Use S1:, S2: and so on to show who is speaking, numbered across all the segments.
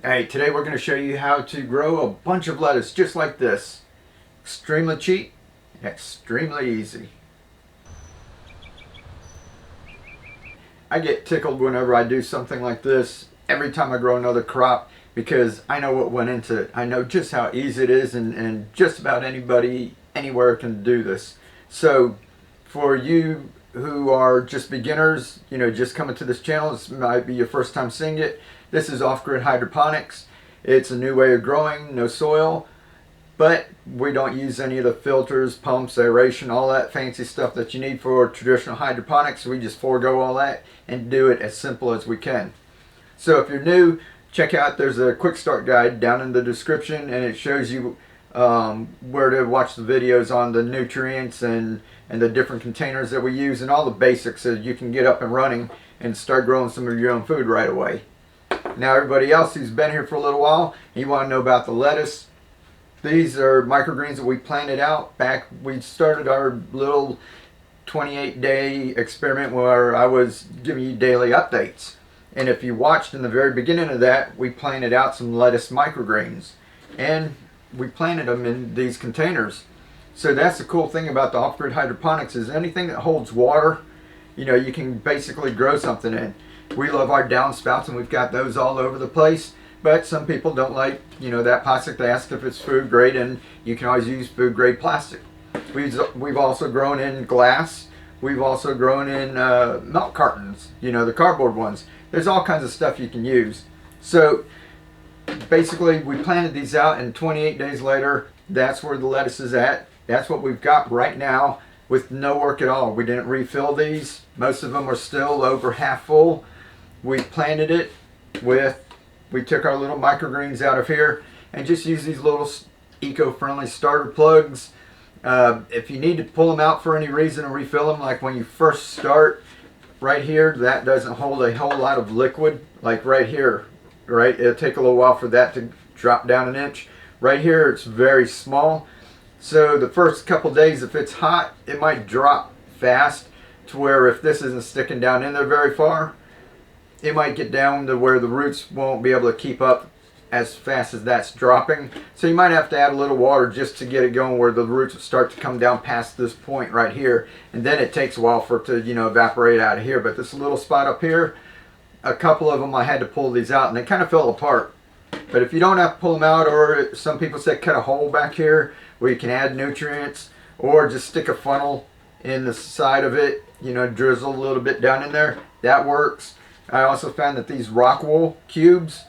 S1: Hey, today we're going to show you how to grow a bunch of lettuce just like this. Extremely cheap and extremely easy. I get tickled whenever I do something like this every time I grow another crop because I know what went into it. I know just how easy it is, and just about anybody anywhere can do this. So for you who are just beginners, just coming to this channel, this might be your first time seeing it. This is off-grid hydroponics. It's a new way of growing, no soil, but we don't use any of the filters, pumps, aeration, all that fancy stuff that you need for traditional hydroponics. We just forego all that and do it as simple as we can. So if you're new, check out, there's a quick start guide down in the description, and it shows you where to watch the videos on the nutrients and the different containers that we use and all the basics so you can get up and running and start growing some of your own food right away. Now everybody else who's been here for a little while, you want to know about the lettuce. These are microgreens that we planted out back. We started our little 28-day experiment where I was giving you daily updates. And if you watched in the very beginning of that, we planted out some lettuce microgreens. And we planted them in these containers. So that's the cool thing about the off-grid hydroponics is anything that holds water, you can basically grow something in. We love our downspouts, and we've got those all over the place. But some people don't like, that plastic. They ask if it's food grade, and you can always use food grade plastic. We've also grown in glass. We've also grown in milk cartons, the cardboard ones. There's all kinds of stuff you can use. So basically, we planted these out, and 28 days later, that's where the lettuce is at. That's what we've got right now with no work at all. We didn't refill these. Most of them are still over half full. We planted it with, we took our little microgreens out of here and just use these little eco-friendly starter plugs. If you need to pull them out for any reason and refill them, like when you first start, right here, that doesn't hold a whole lot of liquid, like right here, right? It'll take a little while for that to drop down an inch. Right here, it's very small. So the first couple days, if it's hot, it might drop fast to where if this isn't sticking down in there very far, it might get down to where the roots won't be able to keep up as fast as that's dropping. So you might have to add a little water just to get it going where the roots will start to come down past this point right here. And then it takes a while for it to, evaporate out of here. But this little spot up here, a couple of them I had to pull these out and they kind of fell apart. But if you don't have to pull them out, or some people say cut a hole back here where you can add nutrients, or just stick a funnel in the side of it, drizzle a little bit down in there, that works. I also found that these rock wool cubes,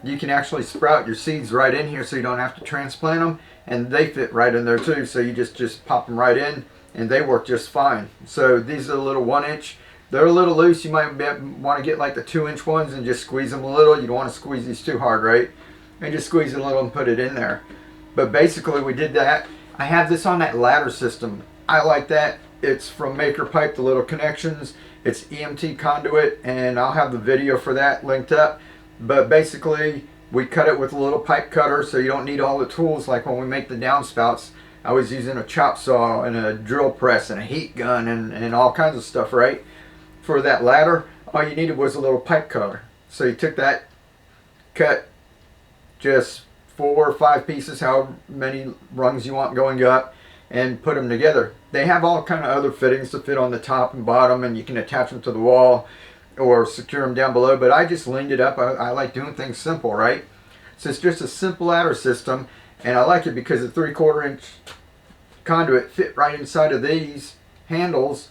S1: you can actually sprout your seeds right in here so you don't have to transplant them, and they fit right in there too. So you just pop them right in and they work just fine. So these are a little 1-inch. They're a little loose. You might want to get like the 2-inch ones and just squeeze them a little. You don't want to squeeze these too hard, right? And just squeeze it a little and put it in there. But basically we did that. I have this on that ladder system. I like that. It's from Maker Pipe, the little connections. It's EMT conduit, and I'll have the video for that linked up. But basically, we cut it with a little pipe cutter, so you don't need all the tools. Like when we make the downspouts, I was using a chop saw and a drill press and a heat gun and all kinds of stuff, right? For that ladder, all you needed was a little pipe cutter. So you took that, cut just 4 or 5 pieces, however many rungs you want going up, and put them together. They have all kind of other fittings to fit on the top and bottom, and you can attach them to the wall or secure them down below, but I just leaned it up. I like doing things simple, right? So it's just a simple ladder system, and I like it because the 3/4 inch conduit fit right inside of these handles,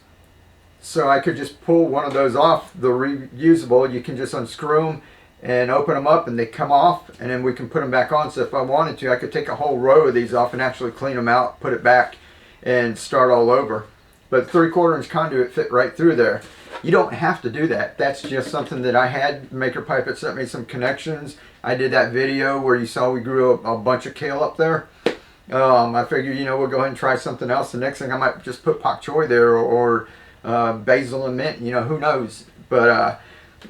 S1: so I could just pull one of those off, the reusable. You can just unscrew them and open them up and they come off, and then we can put them back on. So if I wanted to, I could take a whole row of these off and actually clean them out, put it back, and start all over. But 3/4 inch conduit fit right through there. You don't have to do that. That's just something that I had. Maker Pipe had sent me some connections. I did that video where you saw we grew a bunch of kale up there. I figured, we'll go ahead and try something else. The next thing I might just put pak choi there, or basil and mint, who knows. But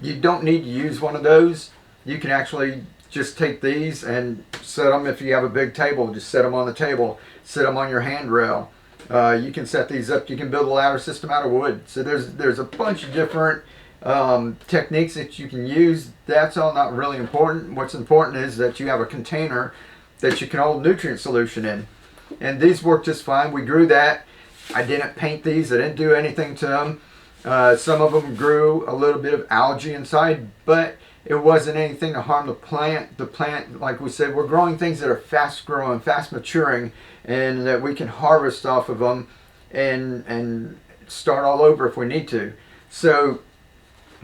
S1: you don't need to use one of those. You can actually just take these and set them. If you have a big table, just set them on the table, set them on your handrail. You can set these up. You can build a ladder system out of wood. So there's a bunch of different techniques that you can use, that's all not really important. What's important is that you have a container that you can hold nutrient solution in. And these work just fine. We grew that. I didn't paint these. I didn't do anything to them. Some of them grew a little bit of algae inside, but it wasn't anything to harm the plant. The plant, like we said, we're growing things that are fast growing, fast maturing, and that we can harvest off of them and start all over if we need to. So,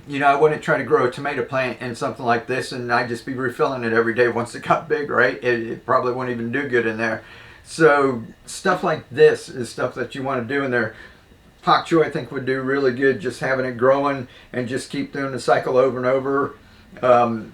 S1: you know, I wouldn't try to grow a tomato plant in something like this and I'd just be refilling it every day once it got big, right? It probably wouldn't even do good in there. So stuff like this is stuff that you want to do in there. Pak choy I think would do really good, just having it growing and just keep doing the cycle over and over.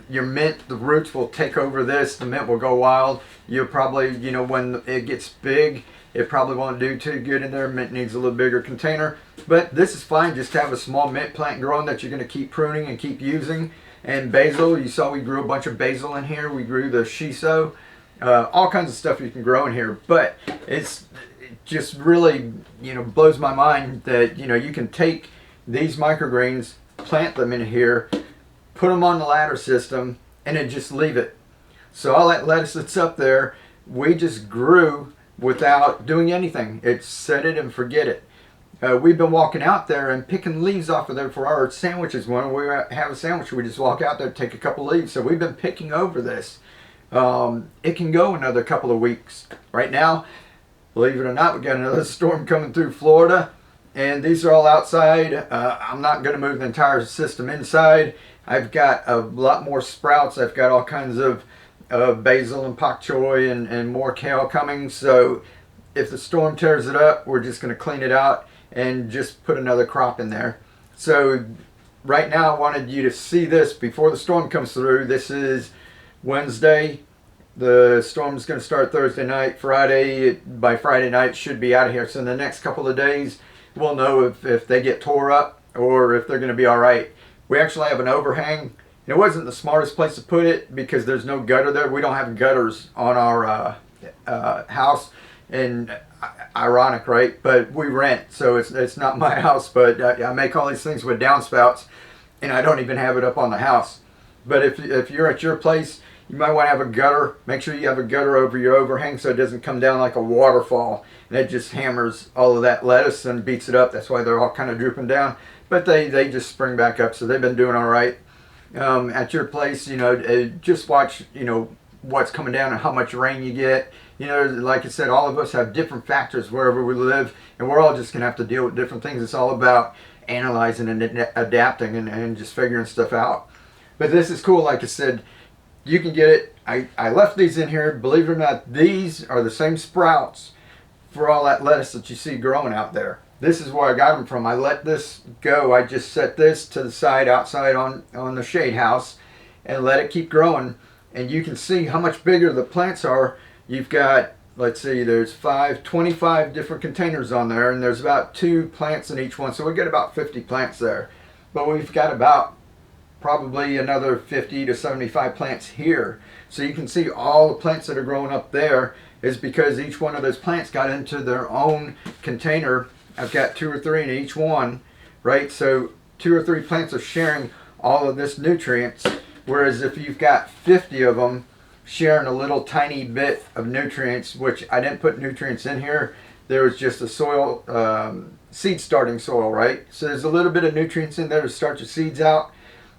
S1: Your mint, the roots will take over this. The mint will go wild. You'll probably, you know, when it gets big, it probably won't do too good in there. Mint needs a little bigger container. But this is fine. Just have a small mint plant growing that you're going to keep pruning and keep using. And basil, you saw we grew a bunch of basil in here. We grew the shiso. All kinds of stuff you can grow in here. But it just really, you know, blows my mind that, you know, you can take these microgreens, plant them in here, put them on the ladder system, and then just leave it. So all that lettuce that's up there, we just grew without doing anything. It's set it and forget it. We've been walking out there and picking leaves off of there for our sandwiches. When we have a sandwich, we just walk out there, take a couple leaves. So we've been picking over this. It can go another couple of weeks. Right now, believe it or not, we got another storm coming through Florida, and these are all outside. I'm not going to move the entire system inside. I've got a lot more sprouts. I've got all kinds of basil and pak choy and more kale coming. So if the storm tears it up, we're just going to clean it out and just put another crop in there. So right now I wanted you to see this before the storm comes through. This is Wednesday. The storm's going to start Thursday night. Friday, by Friday night, it should be out of here. So in the next couple of days, we'll know if they get tore up or if they're going to be all right. We actually have an overhang. It wasn't the smartest place to put it because there's no gutter there. We don't have gutters on our house. And ironic, right? But we rent, so it's not my house. But I make all these things with downspouts, and I don't even have it up on the house. But if you're at your place, you might want to have a gutter. Make sure you have a gutter over your overhang so it doesn't come down like a waterfall. And it just hammers all of that lettuce and beats it up. That's why they're all kind of drooping down. But they just spring back up, so they've been doing all right. At your place, you know, just watch, you know, what's coming down and how much rain you get. You know, like I said, all of us have different factors wherever we live, and we're all just going to have to deal with different things. It's all about analyzing and adapting and just figuring stuff out. But this is cool. Like I said, you can get it. I left these in here. Believe it or not, these are the same sprouts for all that lettuce that you see growing out there. This is where I got them from. I let this go. I just set this to the side outside on the shade house and let it keep growing. And you can see how much bigger the plants are. You've got, let's see, there's 25 different containers on there, and there's about 2 plants in each one. So we got about 50 plants there. But we've got about probably another 50 to 75 plants here. So you can see all the plants that are growing up there is because each one of those plants got into their own container. I've got 2 or 3 in each one, right? So 2 or 3 plants are sharing all of this nutrients. Whereas if you've got 50 of them sharing a little tiny bit of nutrients, which I didn't put nutrients in here, there was just a soil, seed starting soil, right? So there's a little bit of nutrients in there to start your seeds out.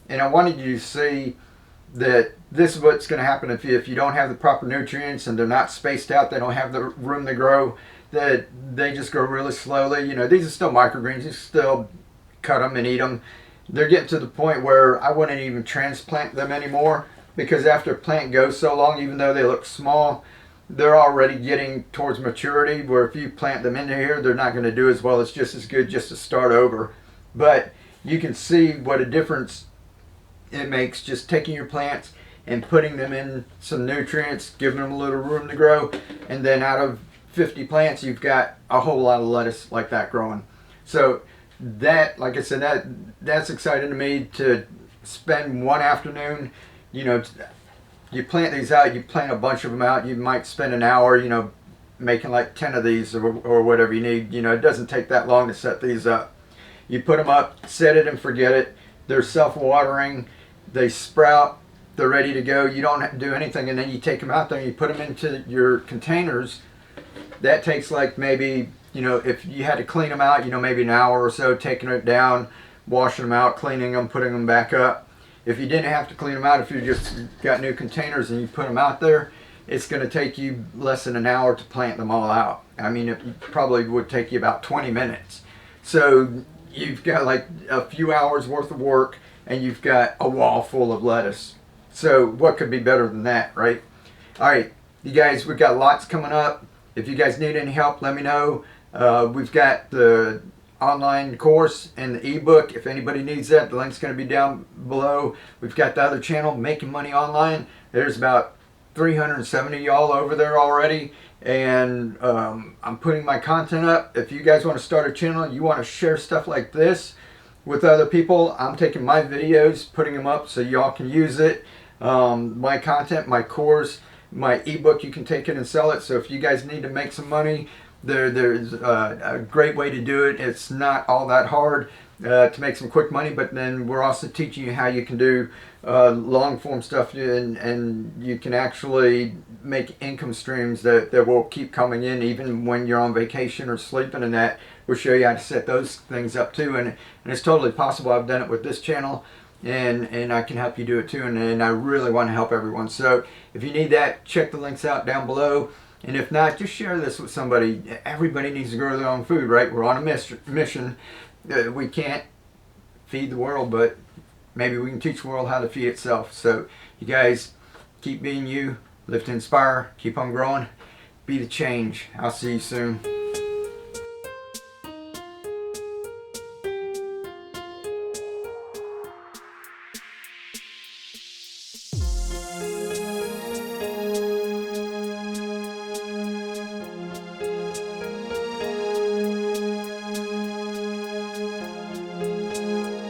S1: And I wanted you to see that this is what's going to happen if you don't have the proper nutrients and they're not spaced out, they don't have the room to grow, that they just grow really slowly. You know, these are still microgreens. You still cut them and eat them. They're getting to the point where I wouldn't even transplant them anymore because after a plant goes so long, even though they look small, they're already getting towards maturity where if you plant them into here, they're not going to do as well. It's just as good just to start over. But you can see what a difference it makes just taking your plants and putting them in some nutrients, giving them a little room to grow, and then out of 50 plants, you've got a whole lot of lettuce like that growing. So that, like I said, that's exciting to me to spend one afternoon. You know, you plant these out, you plant a bunch of them out, you might spend an hour, you know, making like 10 of these or whatever you need. You know, it doesn't take that long to set these up. You put them up, set it and forget it. They're self-watering. They sprout. They're ready to go. You don't have to do anything, and then you take them out there and you put them into your containers. That takes like maybe, if you had to clean them out, maybe an hour or so, taking it down, washing them out, cleaning them, putting them back up. If you didn't have to clean them out, if you just got new containers and you put them out there, it's going to take you less than an hour to plant them all out. I mean, it probably would take you about 20 minutes. So you've got like a few hours worth of work, and you've got a wall full of lettuce. So what could be better than that, right? All right, you guys, we've got lots coming up. If you guys need any help, let me know. We've got the online course and the ebook. If anybody needs that, the link's going to be down below. We've got the other channel, Making Money Online. There's about 370 y'all over there already, and I'm putting my content up. If you guys want to start a channel, you want to share stuff like this with other people, I'm taking my videos, putting them up so y'all can use it. My content, my course, my ebook, you can take it and sell it. So if you guys need to make some money, there's a great way to do it. It's not all that hard to make some quick money, but then we're also teaching you how you can do long form stuff, and you can actually make income streams that will keep coming in even when you're on vacation or sleeping, and that we'll show you how to set those things up too. And it's totally possible. I've done it with this channel, and I can help you do it too, and I really want to help everyone. So if you need that, check the links out down below. And if not, just share this with somebody. Everybody needs to grow their own food, right? We're on a mission. We can't feed the world, but maybe we can teach the world how to feed itself. So you guys keep being you, live to inspire, keep on growing, be the change. I'll see you soon.